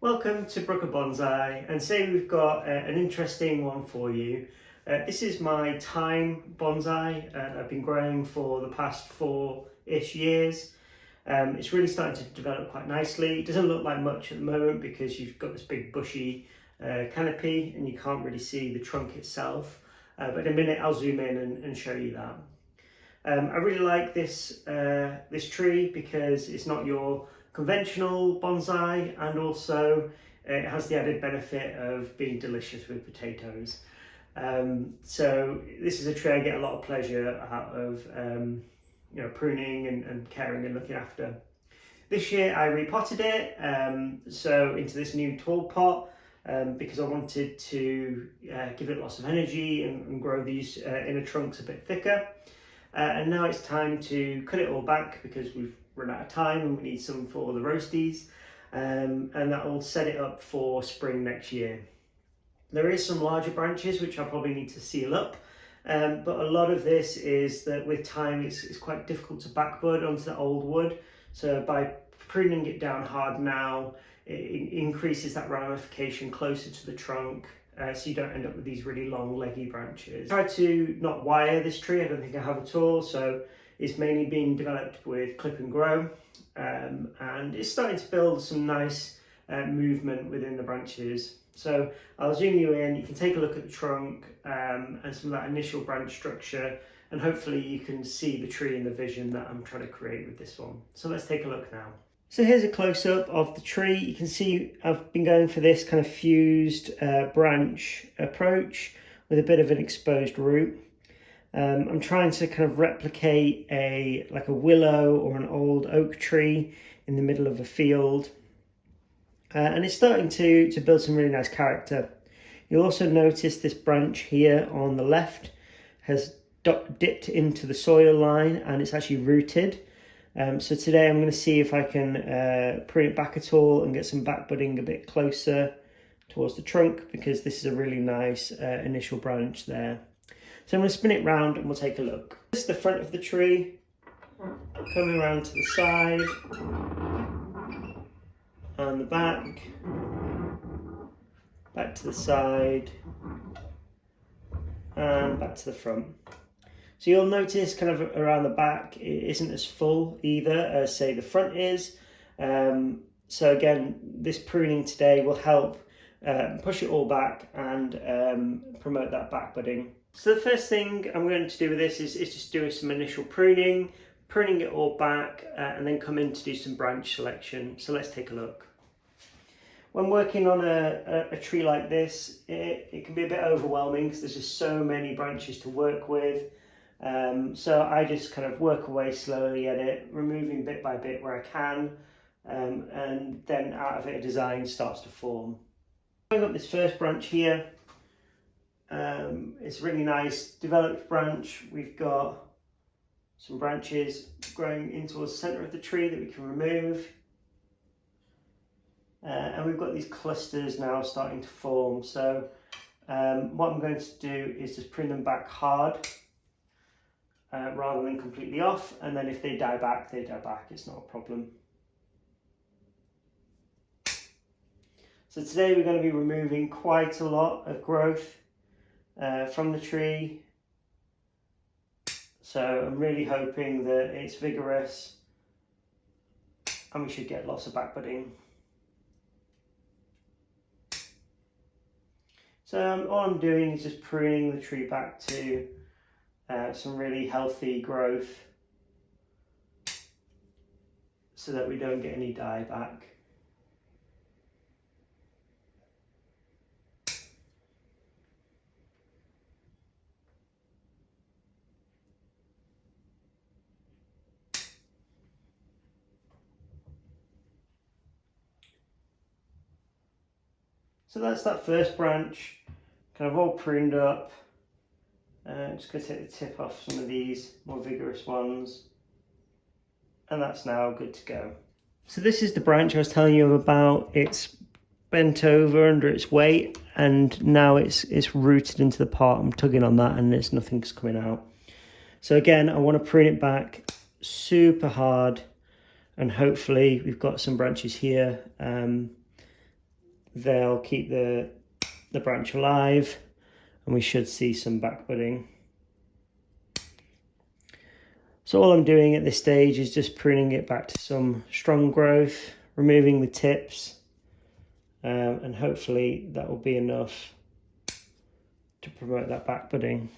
Welcome to Winter Bonsai, and today we've got an interesting one for you. This is my Thyme Bonsai, and I've been growing for the past 4-ish years. It's really starting to develop quite nicely. It doesn't look like much at the moment because you've got this big bushy canopy and you can't really see the trunk itself. But in a minute I'll zoom in and show you that. I really like this tree because it's not your conventional bonsai, and also it has the added benefit of being delicious with potatoes. So this is a tree I get a lot of pleasure out of pruning and caring and looking after. This year I repotted it so into this new tall pot because I wanted to give it lots of energy and grow these inner trunks a bit thicker. And now it's time to cut it all back because we've run out of time and we need some for the roasties, and that will set it up for spring next year. There is some larger branches which I'll probably need to seal up, but a lot of this is that with time it's quite difficult to backbud onto the old wood. So by pruning it down hard now, it increases that ramification closer to the trunk, so you don't end up with these really long leggy branches. I tried to not wire this tree, I don't think I have at all, so it's mainly being developed with clip and grow, and it's starting to build some nice movement within the branches. So I'll zoom you in, you can take a look at the trunk and some of that initial branch structure, and hopefully you can see the tree and the vision that I'm trying to create with this one. So let's take a look now. So here's a close-up of the tree. You can see I've been going for this kind of fused branch approach with a bit of an exposed root. I'm trying to kind of replicate like a willow or an old oak tree in the middle of a field. And it's starting to build some really nice character. You'll also notice this branch here on the left has dipped into the soil line and it's actually rooted. So today I'm going to see if I can prune it back at all and get some back budding a bit closer towards the trunk, because this is a really nice initial branch there. So I'm going to spin it round and we'll take a look. This is the front of the tree, coming around to the side and the back to the side and back to the front. So you'll notice kind of around the back it isn't as full either as say the front is. So again, this pruning today will help push it all back and promote that back budding. So the first thing I'm going to do with this is just doing some initial pruning it all back, and then come in to do some branch selection. So let's take a look. When working on a tree like this, it can be a bit overwhelming because there's just so many branches to work with. So I just kind of work away slowly at it, removing bit by bit where I can, and then out of it a design starts to form. I've got this first branch here. It's a really nice developed branch. We've got some branches growing in towards the centre of the tree that we can remove. And we've got these clusters now starting to form. So what I'm going to do is just prune them back hard rather than completely off. And then if they die back, they die back. It's not a problem. So today we're going to be removing quite a lot of growth from the tree. So I'm really hoping that it's vigorous and we should get lots of back budding. So all I'm doing is just pruning the tree back to some really healthy growth so that we don't get any die back. So that's that first branch, kind of all pruned up. I'm just going to take the tip off some of these more vigorous ones, and that's now good to go. So this is the branch I was telling you about. It's bent over under its weight, and now it's rooted into the pot. I'm tugging on that and nothing's coming out. So again, I want to prune it back super hard, and hopefully we've got some branches here they'll keep the branch alive, and we should see some back budding. So all I'm doing at this stage is just pruning it back to some strong growth, removing the tips, and hopefully that will be enough to promote that back budding.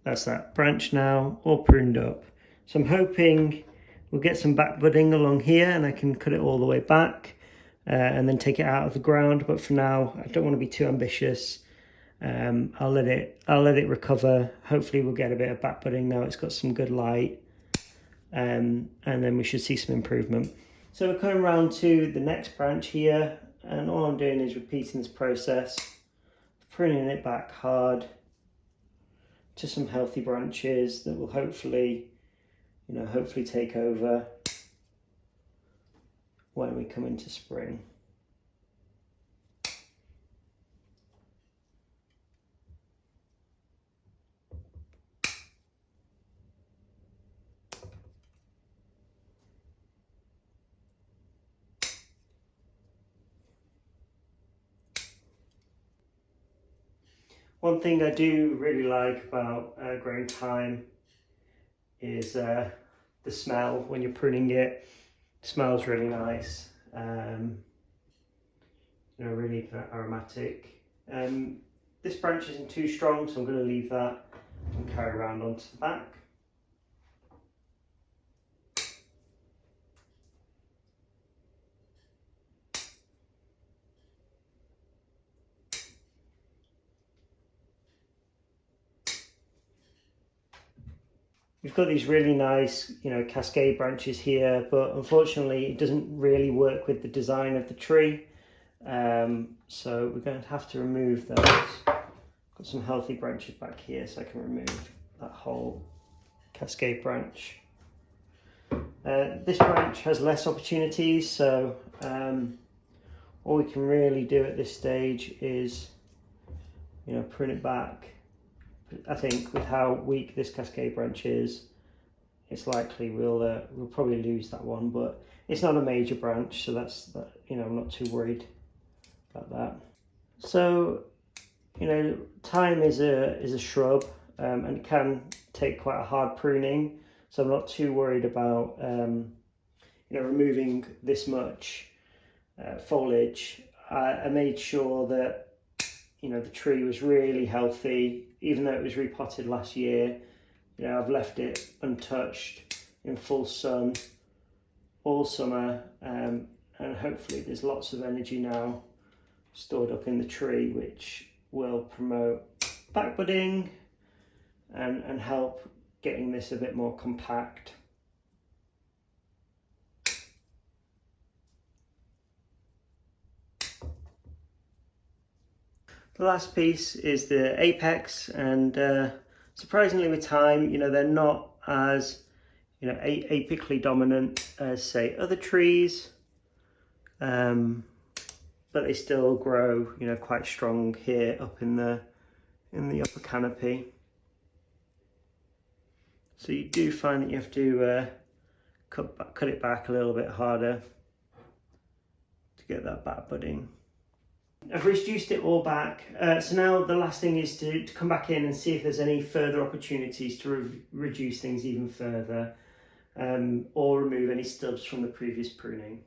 That's that branch now all pruned up. So I'm hoping we'll get some back budding along here, and I can cut it all the way back and then take it out of the ground. But for now, I don't want to be too ambitious. I'll let it recover. Hopefully we'll get a bit of back budding now it's got some good light, and then we should see some improvement. So we're coming around to the next branch here, and all I'm doing is repeating this process, pruning it back hard to some healthy branches that will hopefully take over when we come into spring. One thing I do really like about growing thyme is the smell when you're pruning it. It smells really nice, really kind of aromatic. This branch isn't too strong, so I'm going to leave that and carry around onto the back. We've got these really nice, cascade branches here, but unfortunately it doesn't really work with the design of the tree. So we're going to have to remove those. Got some healthy branches back here, so I can remove that whole cascade branch. This branch has less opportunities, so all we can really do at this stage is, prune it back. I think with how weak this cascade branch is, it's likely we'll probably lose that one, but it's not a major branch, so I'm not too worried about that. So, thyme is a shrub, and it can take quite a hard pruning, so I'm not too worried about removing this much foliage. I made sure that the tree was really healthy, even though it was repotted last year. I've left it untouched in full sun all summer, and hopefully there's lots of energy now stored up in the tree, which will promote back budding and help getting this a bit more compact. The last piece is the apex, and surprisingly with thyme, they're not as apically dominant as say other trees, but they still grow quite strong here up in the upper canopy. So you do find that you have to cut it back a little bit harder to get that back budding. I've reduced it all back, so now the last thing is to come back in and see if there's any further opportunities to reduce things even further, or remove any stubs from the previous pruning.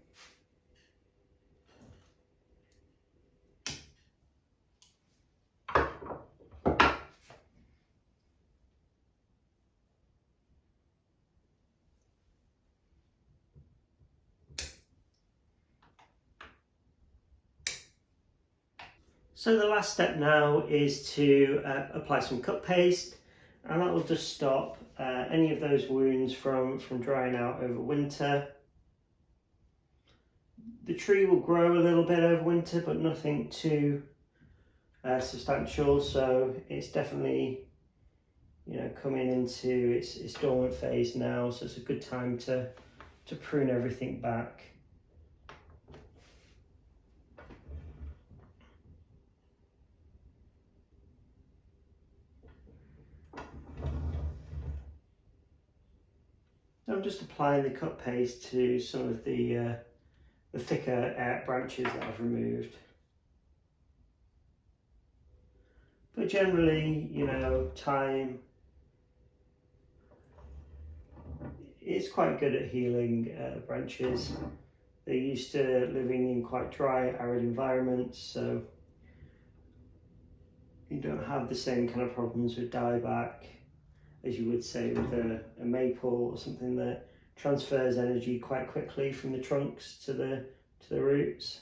So the last step now is to apply some cut paste, and that will just stop any of those wounds from drying out over winter. The tree will grow a little bit over winter, but nothing too substantial, so it's definitely coming into its dormant phase now, so it's a good time to prune everything back. So I'm just applying the cut paste to some of the thicker branches that I've removed. But generally, you know, thyme is quite good at healing branches. They're used to living in quite dry, arid environments, so you don't have the same kind of problems with dieback as you would say with a maple or something that transfers energy quite quickly from the trunks to the roots.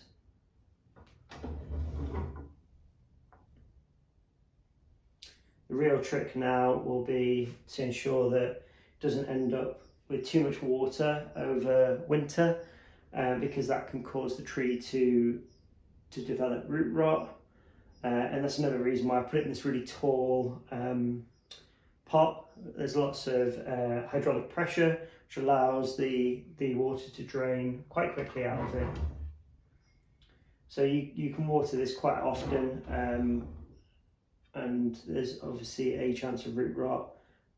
The real trick now will be to ensure that it doesn't end up with too much water over winter, because that can cause the tree to develop root rot. And that's another reason why I put it in this really tall pot. There's lots of hydraulic pressure, which allows the water to drain quite quickly out of it. So you can water this quite often, and there's obviously a chance of root rot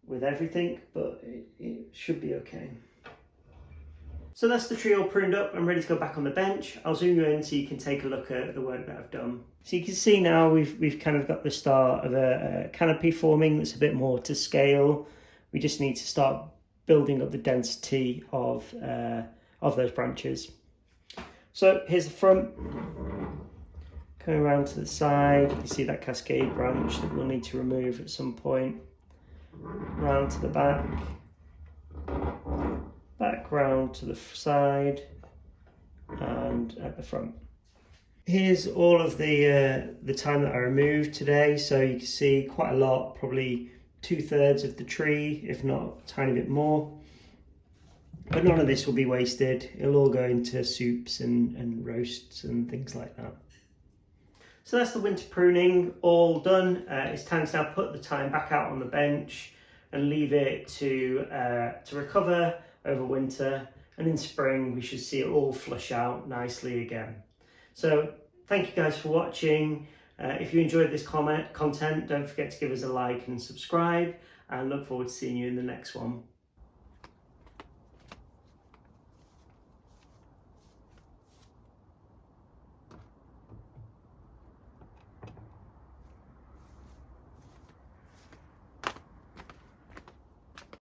with everything, but it should be okay. So that's the tree all pruned up and ready to go back on the bench. I'll zoom you in so you can take a look at the work that I've done. So you can see now we've kind of got the start of a canopy forming that's a bit more to scale. We just need to start building up the density of those branches. So here's the front. Coming around to the side, you can see that cascade branch that we'll need to remove at some point. Round to the back. Back round to the side and at the front. Here's all of the thyme that I removed today. So you can see quite a lot, probably 2/3 of the tree, if not a tiny bit more. But none of this will be wasted. It'll all go into soups and roasts and things like that. So that's the winter pruning all done. It's time to now put the thyme back out on the bench and leave it to recover over winter, and in spring we should see it all flush out nicely again. So thank you guys for watching. If you enjoyed this content, don't forget to give us a like and subscribe, and look forward to seeing you in the next one.